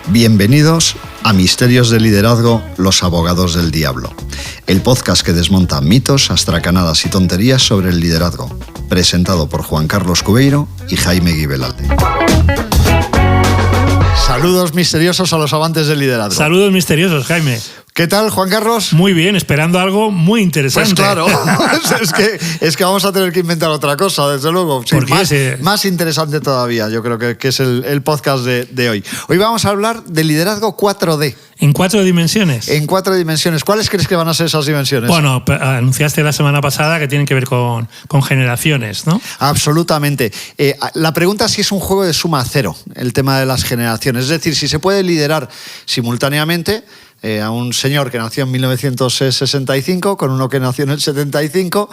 Bienvenidos a Misterios de Liderazgo, los abogados del diablo. El podcast que desmonta mitos, astracanadas y tonterías sobre el liderazgo. Presentado por Juan Carlos Cubeiro y Jaime Guibelalde. Saludos misteriosos a los amantes del liderazgo. Saludos misteriosos, Jaime. ¿Qué tal, Juan Carlos? Muy bien, esperando algo muy interesante. Pues claro, es que vamos a tener que inventar otra cosa, desde luego. Sí, más interesante todavía, yo creo que es el podcast de hoy. Hoy vamos a hablar de liderazgo 4D. ¿En 4 dimensiones? En 4 dimensiones. ¿Cuáles crees que van a ser esas dimensiones? Bueno, anunciaste la semana pasada que tienen que ver con generaciones, ¿no? Absolutamente. La pregunta es si es un juego de suma cero, el tema de las generaciones. Es decir, si se puede liderar simultáneamente a un señor que nació en 1965, con uno que nació en el 75,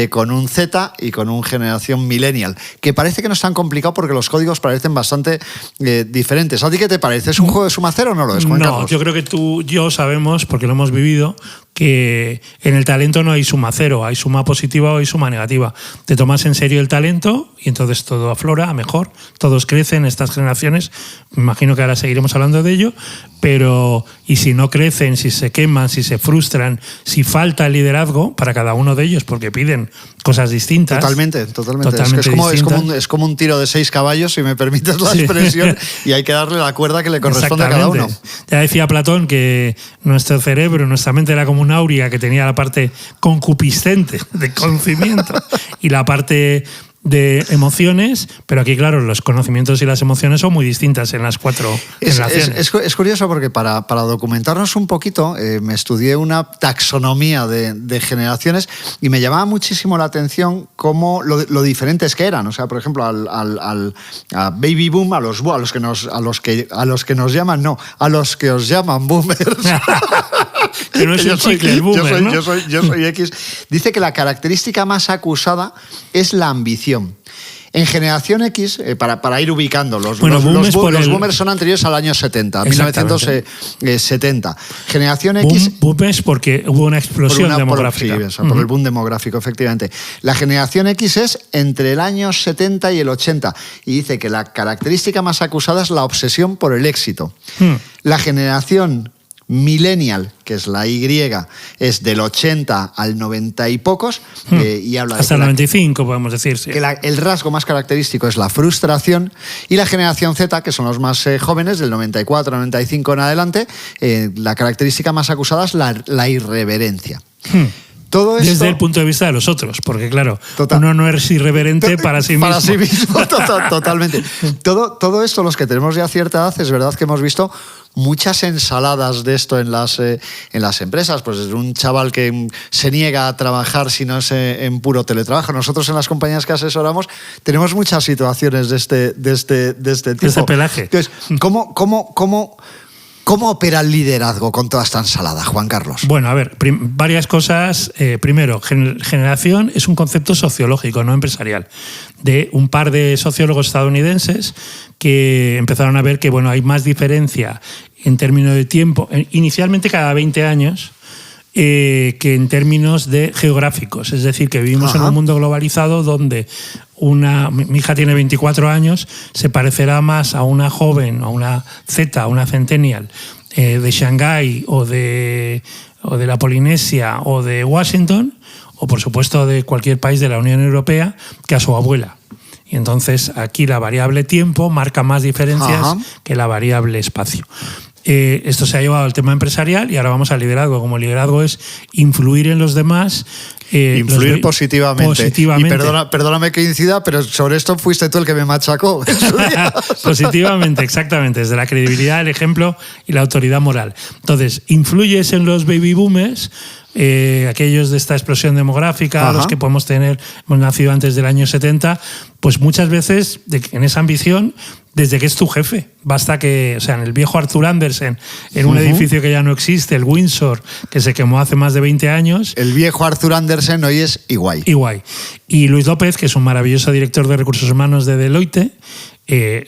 con un Z y con un generación millennial, que parece que no es tan complicado porque los códigos parecen bastante diferentes. ¿A ti qué te parece? ¿Es un juego de suma cero o no lo es, Juan Carlos? No, yo creo que tú y yo sabemos, porque lo hemos vivido, que en el talento no hay suma cero, hay suma positiva o hay suma negativa. Te tomas en serio el talento y entonces todo aflora a mejor, todos crecen, estas generaciones, me imagino que ahora seguiremos hablando de ello, pero y si no crecen, si se queman, si se frustran, si falta el liderazgo para cada uno de ellos porque piden cosas distintas. Totalmente. Es como un tiro de 6 caballos, si me permites la expresión, y hay que darle la cuerda que le corresponde a cada uno. Ya decía Platón que nuestro cerebro, nuestra mente era como una aurea que tenía la parte concupiscente de conocimiento y la parte de emociones, pero aquí, claro, los conocimientos y las emociones son muy distintas en las 4 generaciones. Es curioso porque para documentarnos un poquito me estudié una taxonomía de generaciones y me llamaba muchísimo la atención cómo lo diferentes que eran. O sea, por ejemplo, a Baby Boom, a los que os llaman boomers. Que no es un chicle, el boomer, ¿no? Yo soy X. Dice que la característica más acusada es la ambición. En generación X, para ir ubicando, los boomers son anteriores al año 70, 1970. Generación X... Boomers porque hubo una explosión demográfica. Por el boom demográfico, efectivamente. La generación X es entre el año 70 y el 80. Y dice que la característica más acusada es la obsesión por el éxito. La generación millennial, que es la Y, es del 80 al 90 y pocos, y habla hasta el 95, podemos decir. Sí. Que el rasgo más característico es la frustración, y la generación Z, que son los más jóvenes, del 94 al 95 en adelante, la característica más acusada es la irreverencia. Todo esto, desde el punto de vista de los otros, porque claro, uno no es irreverente para sí mismo. Para sí mismo, totalmente. Todo esto, los que tenemos ya cierta edad, es verdad que hemos visto muchas ensaladas de esto en las empresas, pues desde un chaval que se niega a trabajar si no es en puro teletrabajo. Nosotros en las compañías que asesoramos tenemos muchas situaciones de este tipo. De este pelaje. Entonces, ¿Cómo opera el liderazgo con toda esta ensalada, Juan Carlos? Bueno, a ver, varias cosas. Primero, generación es un concepto sociológico, no empresarial, de un par de sociólogos estadounidenses que empezaron a ver que hay más diferencia en términos de tiempo, inicialmente cada 20 años, que en términos de geográficos. Es decir, que vivimos en un mundo globalizado donde mi hija tiene 24 años, se parecerá más a una joven, a una Z, a una centennial de Shanghái o de la Polinesia o de Washington, o por supuesto de cualquier país de la Unión Europea, que a su abuela. Y entonces aquí la variable tiempo marca más diferencias que la variable espacio. Esto se ha llevado al tema empresarial y ahora vamos al liderazgo. Como liderazgo es influir en los demás. Influir positivamente. Y perdóname que incida, pero sobre esto fuiste tú el que me machacó. Positivamente, exactamente. Desde la credibilidad, el ejemplo y la autoridad moral. Entonces, influyes en los baby boomers, aquellos de esta explosión demográfica, los que hemos nacido antes del año 70, pues muchas veces en esa ambición, desde que es tu jefe. Basta que, en el viejo Arthur Andersen, en un edificio que ya no existe, el Windsor, que se quemó hace más de 20 años. El viejo Arthur Andersen hoy es EY. Y Luis López, que es un maravilloso director de recursos humanos de Deloitte,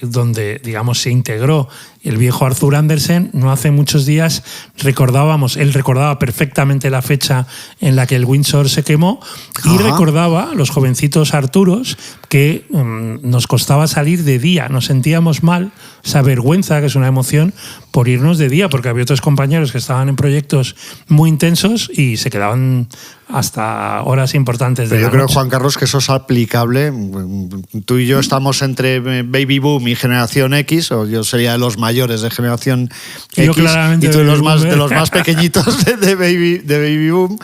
donde, digamos, se integró el viejo Arthur Andersen, no hace muchos días él recordaba perfectamente la fecha en la que el Windsor se quemó y recordaba a los jovencitos Arturos que nos costaba salir de día, nos sentíamos mal, esa vergüenza, que es una emoción, por irnos de día, porque había otros compañeros que estaban en proyectos muy intensos y se quedaban hasta horas importantes de la noche. Pero yo creo, Juan Carlos, que eso es aplicable. Tú y yo estamos entre Baby Boom y Generación X, o yo sería de los mayores de Generación X, y tú de los más pequeñitos de Baby Boom.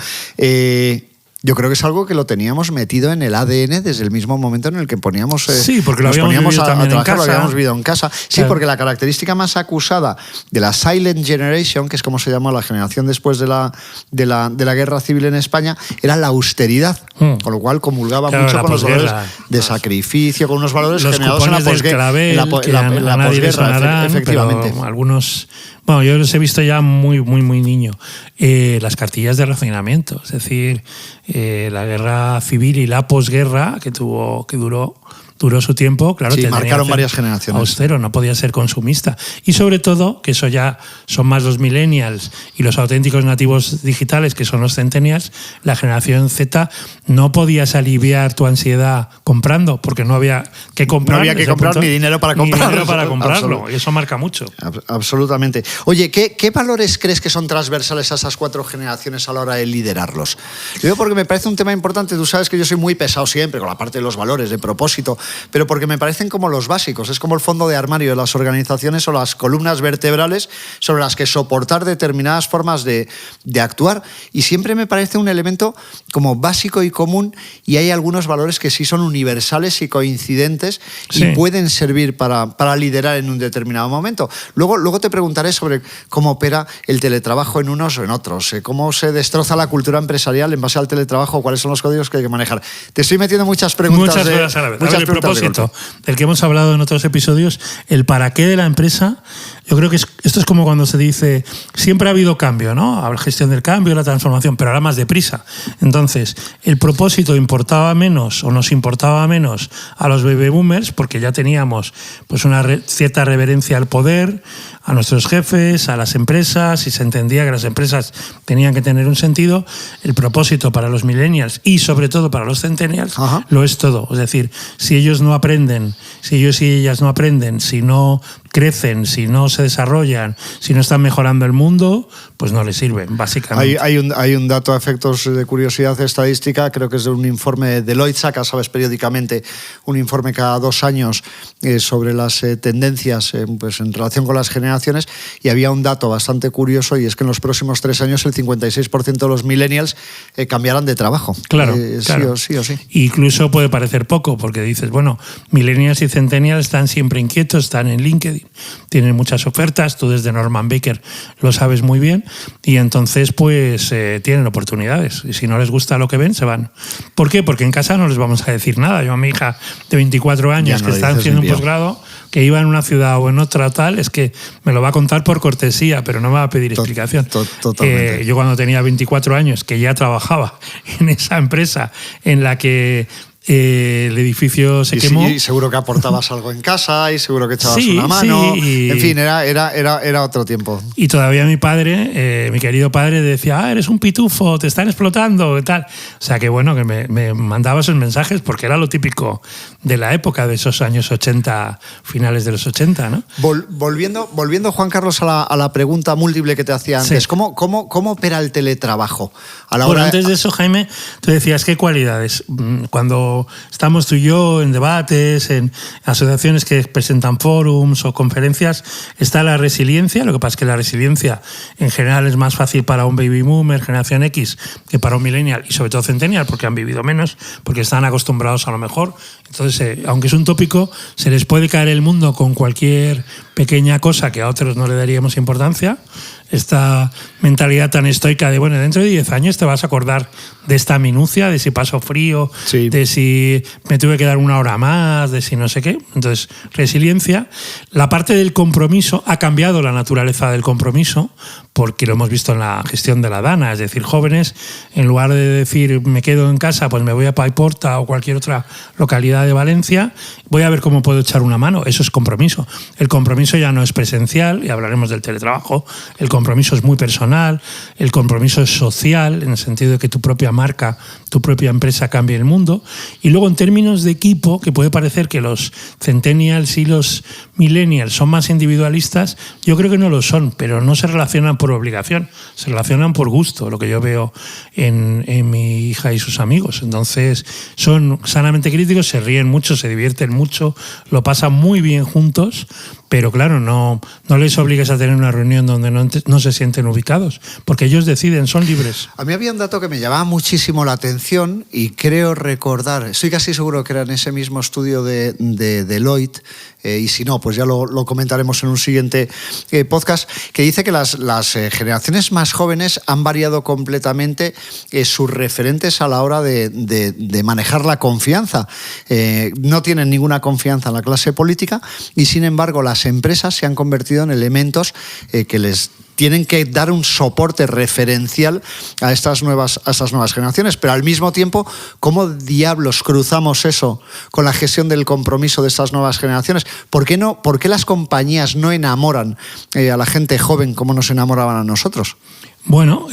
Yo creo que es algo que lo teníamos metido en el ADN desde el mismo momento en el que poníamos, sí, porque nos poníamos a trabajar, lo habíamos vivido en casa. Sí, claro. Porque la característica más acusada de la Silent Generation, que es como se llamó la generación después de la Guerra Civil en España, era la austeridad, con lo cual comulgaba mucho con los valores de sacrificio, con unos valores los generados en la posguerra. En la posguerra, efectivamente. Algunos... Bueno, yo los he visto ya muy niño. Las cartillas de racionamiento, es decir, la guerra civil y la posguerra que duró su tiempo, claro. Sí, marcaron varias generaciones. Austero, no podía ser consumista. Y sobre todo, que eso ya son más los millennials y los auténticos nativos digitales, que son los centennials, la generación Z, no podías aliviar tu ansiedad comprando, porque no había que comprar. No había que comprar ni dinero para comprarlo. Y eso marca mucho. Absolutamente. Oye, ¿qué valores crees que son transversales a esas 4 generaciones a la hora de liderarlos? Lo digo porque me parece un tema importante. Tú sabes que yo soy muy pesado siempre con la parte de los valores, de propósito, pero porque me parecen como los básicos, es como el fondo de armario de las organizaciones o las columnas vertebrales sobre las que soportar determinadas formas de actuar, y siempre me parece un elemento como básico y común, y hay algunos valores que sí son universales y coincidentes y pueden servir para liderar en un determinado momento. Luego te preguntaré sobre cómo opera el teletrabajo en unos o en otros, cómo se destroza la cultura empresarial en base al teletrabajo, cuáles son los códigos que hay que manejar. Te estoy metiendo muchas preguntas. Muchas cosas a la vez. El propósito del que hemos hablado en otros episodios, el para qué de la empresa. Yo creo que esto es como cuando se dice, siempre ha habido cambio, ¿no? La gestión del cambio, la transformación, pero ahora más deprisa. Entonces, el propósito importaba menos o nos importaba menos a los baby boomers, porque ya teníamos pues una cierta reverencia al poder, a nuestros jefes, a las empresas, y se entendía que las empresas tenían que tener un sentido. El propósito para los millennials y sobre todo para los centennials lo es todo. Es decir, si ellos no aprenden, si ellos y ellas no aprenden, si no crecen, si no se desarrollan, si no están mejorando el mundo, pues no les sirven, básicamente. Hay un dato a efectos de curiosidad estadística, creo que es de un informe de Deloitte, sabes periódicamente un informe cada 2 años sobre las tendencias pues en relación con las generaciones, y había un dato bastante curioso, y es que en los próximos 3 años el 56% de los millennials cambiarán de trabajo. Claro, claro. Sí o sí. Incluso puede parecer poco, porque dices, bueno, millennials y centennials están siempre inquietos, están en LinkedIn, tienen muchas ofertas, tú desde Norman Baker lo sabes muy bien, y entonces pues tienen oportunidades, y si no les gusta lo que ven, se van. ¿Por qué? Porque en casa no les vamos a decir nada. Yo a mi hija de 24 años que está haciendo un posgrado, que iba en una ciudad o en otra tal, es que me lo va a contar por cortesía, pero no me va a pedir explicación. Totalmente. Yo cuando tenía 24 años, que ya trabajaba en esa empresa en la que el edificio se quemó. Sí, seguro que aportabas algo en casa y seguro que echabas una mano. En fin, era otro tiempo. Y todavía mi padre, mi querido padre, decía, eres un pitufo, te están explotando y tal. O sea que bueno, que me mandaba esos mensajes porque era lo típico de la época, de esos años 80, finales de los 80, ¿no? Volviendo, Juan Carlos, a la pregunta múltiple que te hacía antes, ¿cómo opera el teletrabajo? Antes de eso, Jaime, tú decías, ¿qué cualidades? Cuando estamos tú y yo en debates, en asociaciones que presentan forums o conferencias, está la resiliencia. Lo que pasa es que la resiliencia en general es más fácil para un baby boomer, generación X, que para un millennial y sobre todo centennial, porque han vivido menos, porque están acostumbrados a lo mejor. Entonces, aunque es un tópico, se les puede caer el mundo con cualquier pequeña cosa que a otros no le daríamos importancia. Esta mentalidad tan estoica de, bueno, dentro de 10 años te vas a acordar de esta minucia, de si paso frío, de si me tuve que dar 1 hora más, de si no sé qué. Entonces, resiliencia. La parte del compromiso, ha cambiado la naturaleza del compromiso, porque lo hemos visto en la gestión de la DANA, es decir, jóvenes, en lugar de decir me quedo en casa, pues me voy a Paiporta o cualquier otra localidad de Valencia, voy a ver cómo puedo echar una mano. Eso es compromiso. El compromiso ya no es presencial, y hablaremos del teletrabajo, el compromiso es muy personal, el compromiso es social, en el sentido de que tu propia marca, tu propia empresa cambie el mundo, y luego en términos de equipo, que puede parecer que los centennials y los millennials son más individualistas, yo creo que no lo son, pero no se relacionan por obligación, se relacionan por gusto, lo que yo veo en mi hija y sus amigos. Entonces son sanamente críticos, se ríen mucho, se divierten mucho, lo pasan muy bien juntos, pero claro, no les obligues a tener una reunión donde no se sienten ubicados, porque ellos deciden, son libres. A mí había un dato que me llamaba muchísimo la atención y creo recordar, estoy casi seguro que era en ese mismo estudio de Deloitte, y si no, pues ya lo comentaremos en un siguiente podcast, que dice que las generaciones más jóvenes han variado completamente sus referentes a la hora de manejar la confianza. No tienen ninguna confianza en la clase política y, sin embargo, las empresas se han convertido en elementos que les tienen que dar un soporte referencial a estas nuevas generaciones, pero al mismo tiempo, ¿cómo diablos cruzamos eso con la gestión del compromiso de estas nuevas generaciones? ¿Por qué las compañías no enamoran a la gente joven como nos enamoraban a nosotros? Bueno,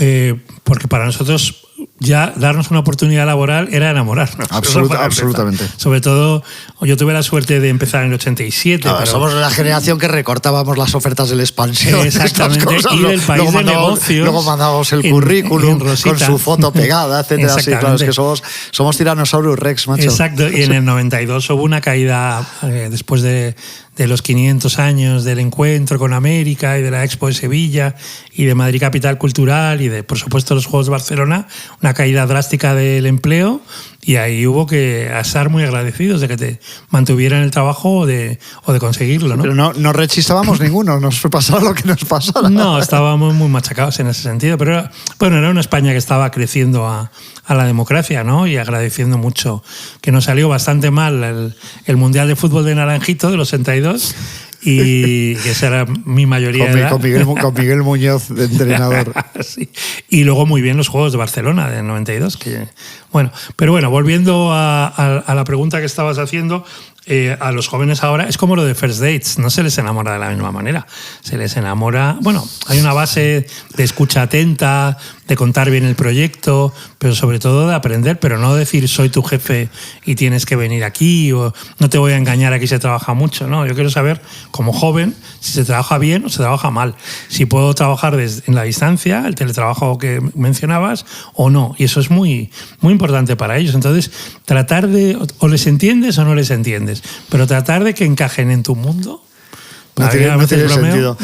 porque para nosotros ya darnos una oportunidad laboral era enamorarnos. Absolutamente. Sobre todo, yo tuve la suerte de empezar en el 87. Pero somos la generación que recortábamos las ofertas del Expansión. Exactamente, y del país de negocios. Luego mandábamos el currículum con su foto pegada, etcétera. Sí, claro, es que somos Tyrannosaurus Rex, macho. Exacto, y en el 92 hubo una caída después de los 500 años del encuentro con América y de la Expo de Sevilla y de Madrid Capital Cultural y de, por supuesto, los Juegos de Barcelona, una caída drástica del empleo, y ahí hubo que estar muy agradecidos de que te mantuvieran el trabajo o de conseguirlo, ¿no? Pero no rechistábamos ninguno, nos pasaba lo que nos pasara. No, estábamos muy machacados en ese sentido, pero era una España que estaba creciendo a la democracia, ¿no? Y agradeciendo mucho que nos salió bastante mal el Mundial de Fútbol de Naranjito de los 62, y que esa era mi mayoría de edad. Con Miguel Muñoz de entrenador. Sí. Y luego muy bien los Juegos de Barcelona del 92. Pero volviendo a la pregunta que estabas haciendo, a los jóvenes ahora es como lo de First Dates, no se les enamora de la misma manera. Se les enamora, hay una base de escucha atenta, de contar bien el proyecto, pero sobre todo de aprender, pero no decir soy tu jefe y tienes que venir aquí, o no te voy a engañar, aquí se trabaja mucho. No, yo quiero saber, como joven, si se trabaja bien o se trabaja mal, si puedo trabajar en la distancia, el teletrabajo que mencionabas, o no, y eso es muy, muy importante para ellos. Entonces, tratar de, o les entiendes o no les entiendes, pero tratar de que encajen en tu mundo. No tiene sentido.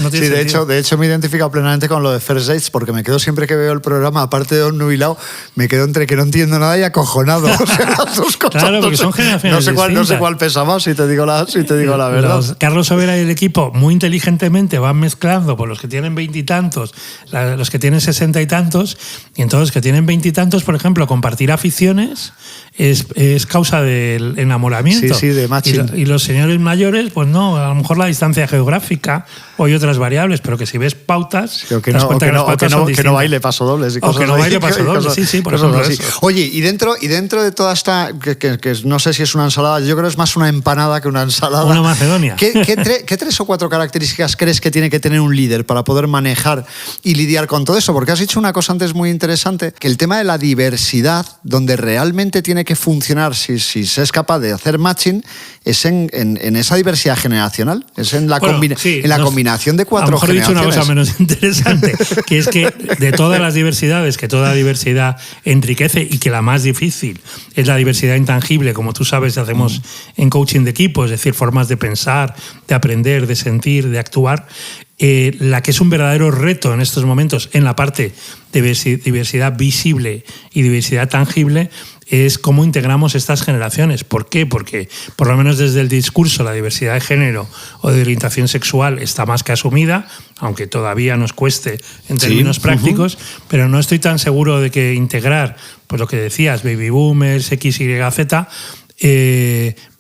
De hecho me identifico plenamente con lo de First Dates, porque me quedo siempre que veo el programa, aparte de Don Nubilao, me quedo entre que no entiendo nada y acojonado. O sea, las dos cosas. Claro, porque son generaciones no sé cuál pesa más, si te digo la verdad. Carlos Sobera y el equipo muy inteligentemente van mezclando por los que tienen 20 y tantos, los que tienen 60 y tantos, y entonces los que tienen 20 y tantos, por ejemplo, compartir aficiones es causa del enamoramiento. Sí, de matching. Y los señores mayores, pues no, a lo mejor la distancia geográfica o hay otras variables, pero que si ves pautas, que no baile pasodobles y cosas así. O que no baile pasodobles, sí, por ejemplo. Así. Oye, y dentro de toda esta, que no sé si es una ensalada, yo creo que es más una empanada que una ensalada. Una Macedonia. ¿Qué 3 o 4 características crees que tiene que tener un líder para poder manejar y lidiar con todo eso? Porque has dicho una cosa antes muy interesante, que el tema de la diversidad, donde realmente tiene que funcionar, si se es capaz de hacer matching, es en esa diversidad generacional, es en la combinación de 4 generaciones. A lo mejor he dicho una cosa menos interesante, que es que de todas las diversidades, que toda diversidad enriquece, y que la más difícil es la diversidad intangible, como tú sabes, hacemos en coaching de equipo, es decir, formas de pensar, de aprender, de sentir, de actuar. La que es un verdadero reto en estos momentos en la parte de diversidad visible y diversidad tangible es cómo integramos estas generaciones. ¿Por qué? Porque por lo menos desde el discurso la diversidad de género o de orientación sexual está más que asumida, aunque todavía nos cueste en términos prácticos, pero no estoy tan seguro de que integrar, pues lo que decías, baby boomers, X, Y, Z,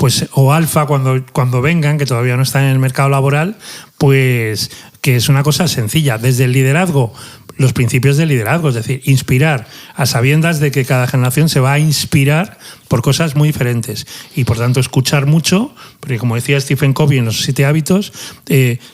pues, o alfa cuando vengan, que todavía no están en el mercado laboral, pues que es una cosa sencilla. Desde el liderazgo, los principios del liderazgo, es decir, inspirar a sabiendas de que cada generación se va a inspirar por cosas muy diferentes y por tanto escuchar mucho, porque como decía Stephen Covey en los 7 hábitos,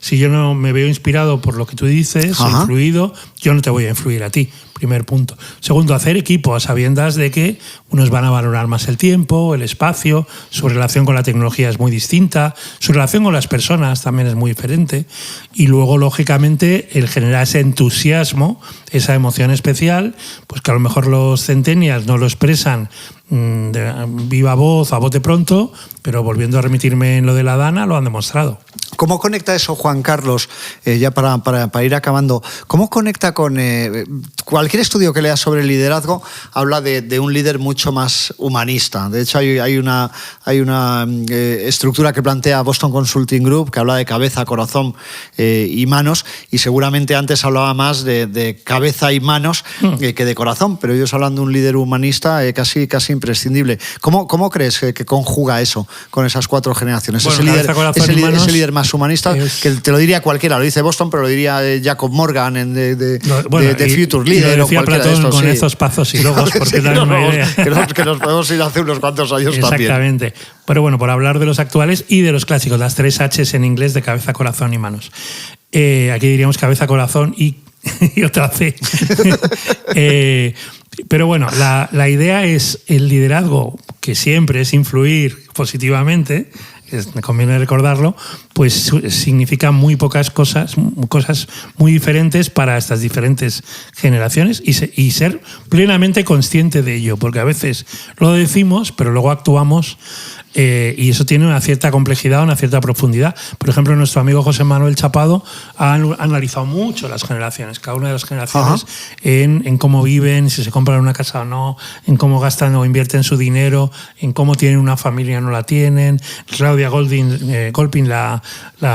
si yo no me veo inspirado por lo que tú dices, influido, yo no te voy a influir a ti. Primer punto. Segundo, hacer equipo a sabiendas de que unos van a valorar más el tiempo, el espacio, su relación con la tecnología es muy distinta, su relación con las personas también es muy diferente y luego, lógicamente, el generar ese entusiasmo, esa emoción especial, pues que a lo mejor los centennials no lo expresan de viva voz, a bote pronto, pero volviendo a remitirme en lo de la Dana, lo han demostrado. ¿Cómo conecta eso, Juan Carlos, ya para ir acabando? ¿Cómo conecta con cualquier estudio que leas sobre liderazgo? Habla de un líder mucho más humanista. De hecho, hay una estructura que plantea Boston Consulting Group que habla de cabeza, corazón y manos, y seguramente antes hablaba más de cabeza y manos que de corazón, pero ellos hablan de un líder humanista casi imprescindible. ¿Cómo crees que conjuga eso con esas 4 generaciones? Bueno, ese líder más humanista, que te lo diría cualquiera, lo dice Boston, pero lo diría Jacob Morgan de Future Leader. Lo decía Platón estos, con esos pazos y logos, porque sí, dan una idea. Que nos podemos ir hace unos cuantos años también. Exactamente. Pero bueno, por hablar de los actuales y de los clásicos, las 3 H's en inglés de cabeza, corazón y manos. Aquí diríamos cabeza, corazón y otra C. Pero bueno, la idea es el liderazgo, que siempre es influir positivamente, me conviene recordarlo, pues significa muy pocas cosas muy diferentes para estas diferentes generaciones y ser plenamente consciente de ello, porque a veces lo decimos, pero luego actuamos y eso tiene una cierta complejidad, una cierta profundidad. Por ejemplo, nuestro amigo José Manuel Chapado ha analizado mucho las generaciones, cada una de las generaciones, en cómo viven, si se compran una casa o no, en cómo gastan o invierten su dinero, en cómo tienen una familia o no la tienen. Claudia Golpin, la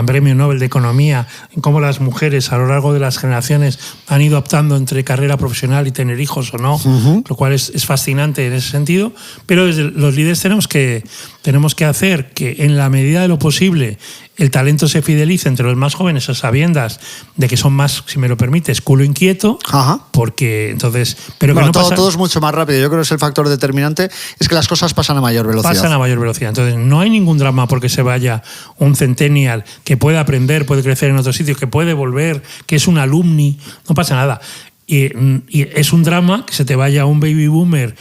Premio Nobel de Economía, en cómo las mujeres a lo largo de las generaciones han ido optando entre carrera profesional y tener hijos o no, lo cual es fascinante en ese sentido. Pero desde los líderes tenemos que hacer que en la medida de lo posible el talento se fidelice entre los más jóvenes a sabiendas de que son más, si me lo permites, culo inquieto, porque entonces... Pero bueno, que no todo es mucho más rápido. Yo creo que es el factor determinante, es que las cosas pasan a mayor velocidad. Pasan a mayor velocidad. Entonces no hay ningún drama porque se vaya un centennial que puede aprender, puede crecer en otros sitios, que puede volver, que es un alumni, no pasa nada. Y es un drama que se te vaya un baby boomer,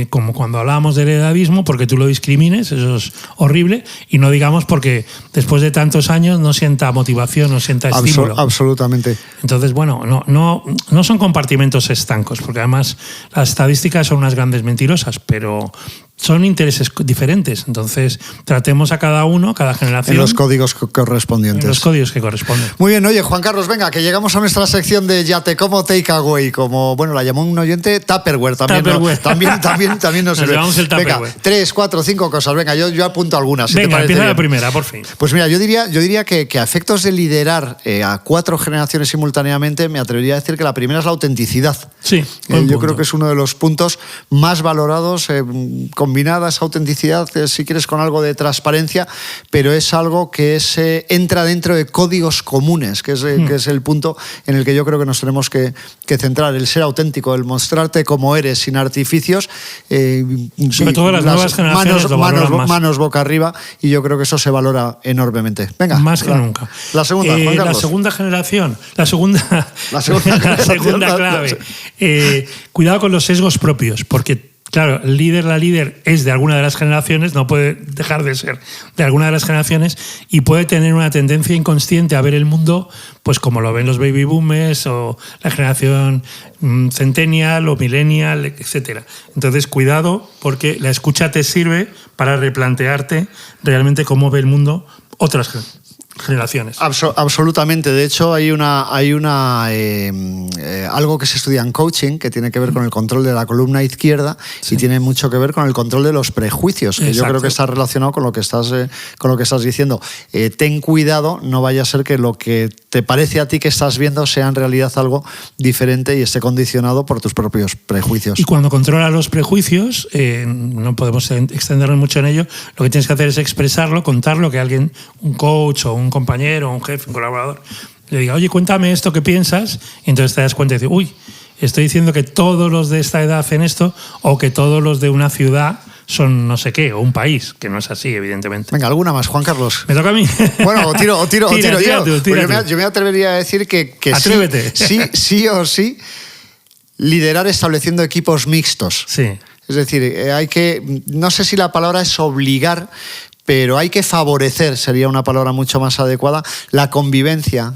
como cuando hablábamos del edadismo, porque tú lo discrimines, eso es horrible, y no digamos porque después de tantos años no sienta motivación, no sienta estímulo. Absolutamente. Entonces, bueno, no son compartimentos estancos, porque además las estadísticas son unas grandes mentirosas, pero son intereses diferentes. Entonces, tratemos a cada uno, cada generación... En los códigos correspondientes. En los códigos que corresponden. Muy bien, oye, Juan Carlos, venga, que llegamos a nuestra sección de Ya te como takeaway, como, bueno, la llamó un oyente Tupperware. También nos llevamos el Tupperware. Venga, 3, 4, 5 cosas. Venga, yo apunto algunas. Si venga, empieza bien. La primera, por fin. Pues mira, yo diría que a efectos de liderar a 4 generaciones simultáneamente, me atrevería a decir que la primera es la autenticidad. Sí, yo creo que es uno de los puntos más valorados, combinada esa autenticidad, si quieres, con algo de transparencia, pero es algo que entra dentro de códigos comunes, que es el punto en el que yo creo que nos tenemos que centrar, el ser auténtico, el mostrarte como eres, sin artificios. Sobre todo las nuevas generaciones manos boca arriba, y yo creo que eso se valora enormemente. Venga, más que nunca. La segunda, Juan Carlos. La segunda generación, la segunda clave. Cuidado con los sesgos propios, porque claro, la líder es de alguna de las generaciones, no puede dejar de ser de alguna de las generaciones, y puede tener una tendencia inconsciente a ver el mundo pues como lo ven los baby boomers o la generación centennial o millennial, etc. Entonces, cuidado, porque la escucha te sirve para replantearte realmente cómo ve el mundo otras generaciones. generaciones. Absolutamente. De hecho, hay algo que se estudia en coaching que tiene que ver con el control de la columna izquierda y tiene mucho que ver con el control de los prejuicios, que yo creo que está relacionado con lo que estás diciendo. Ten cuidado, no vaya a ser que lo que te parece a ti que estás viendo sea en realidad algo diferente y esté condicionado por tus propios prejuicios. Y cuando controlas los prejuicios, no podemos extendernos mucho en ello, lo que tienes que hacer es expresarlo, contarlo, que alguien, un coach o un compañero, un jefe, un colaborador, le diga, oye, cuéntame esto que piensas, y entonces te das cuenta y dices, uy, estoy diciendo que todos los de esta edad hacen esto, o que todos los de una ciudad son no sé qué, o un país, que no es así, evidentemente. Venga, alguna más, Juan Carlos. ¿Me toca a mí? Bueno, o tiro yo. Tira Yo me atrevería a decir que atrévete. Sí o sí, liderar estableciendo equipos mixtos. Sí. Es decir, hay que, no sé si la palabra es obligar, pero hay que favorecer, sería una palabra mucho más adecuada, la convivencia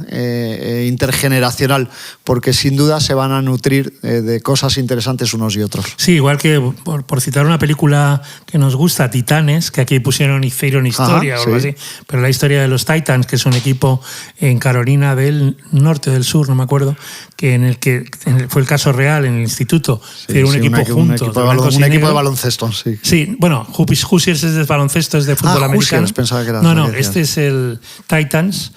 intergeneracional, porque sin duda se van a nutrir de cosas interesantes unos y otros. Sí, igual que, por citar una película que nos gusta, Titanes, que aquí hicieron historia o algo así, pero la historia de los Titans, que es un equipo en Carolina del Norte o del Sur, no me acuerdo, que fue el caso real en el instituto, un equipo juntos. Un equipo de baloncesto, sí. Sí, bueno, Hoosiers es de baloncesto, es de fútbol americano. Hoosiers, pensaba que era. No, este es el Titanes,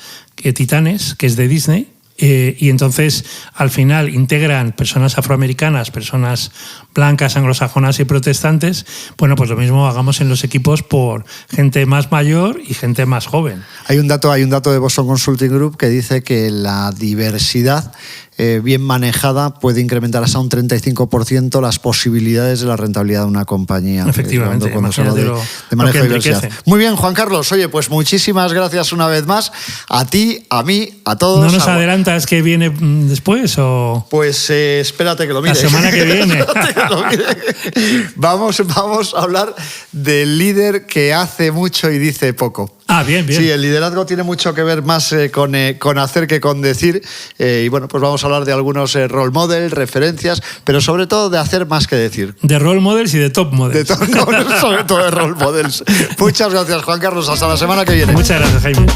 que es de Disney. Y entonces, al final, integran personas afroamericanas, personas blancas, anglosajonas y protestantes. Bueno, pues lo mismo hagamos en los equipos por gente más mayor y gente más joven. Hay un dato de Boston Consulting Group que dice que la diversidad bien manejada puede incrementar hasta un 35% las posibilidades de la rentabilidad de una compañía. Efectivamente, cuando se habla de manejo de diversidad. Muy bien, Juan Carlos. Oye, pues muchísimas gracias una vez más a ti, a mí, a todos. ¿No nos adelantas qué viene después? O... Pues espérate que lo mire. La semana que viene. Vamos a hablar del líder que hace mucho y dice poco. Ah, bien. Sí, el liderazgo tiene mucho que ver más con hacer que con decir. Y bueno, pues vamos a hablar de algunos role models, referencias, pero sobre todo de hacer más que decir. De role models y de top models. Sobre todo de role models. Muchas gracias, Juan Carlos. Hasta la semana que viene. Muchas gracias, Jaime.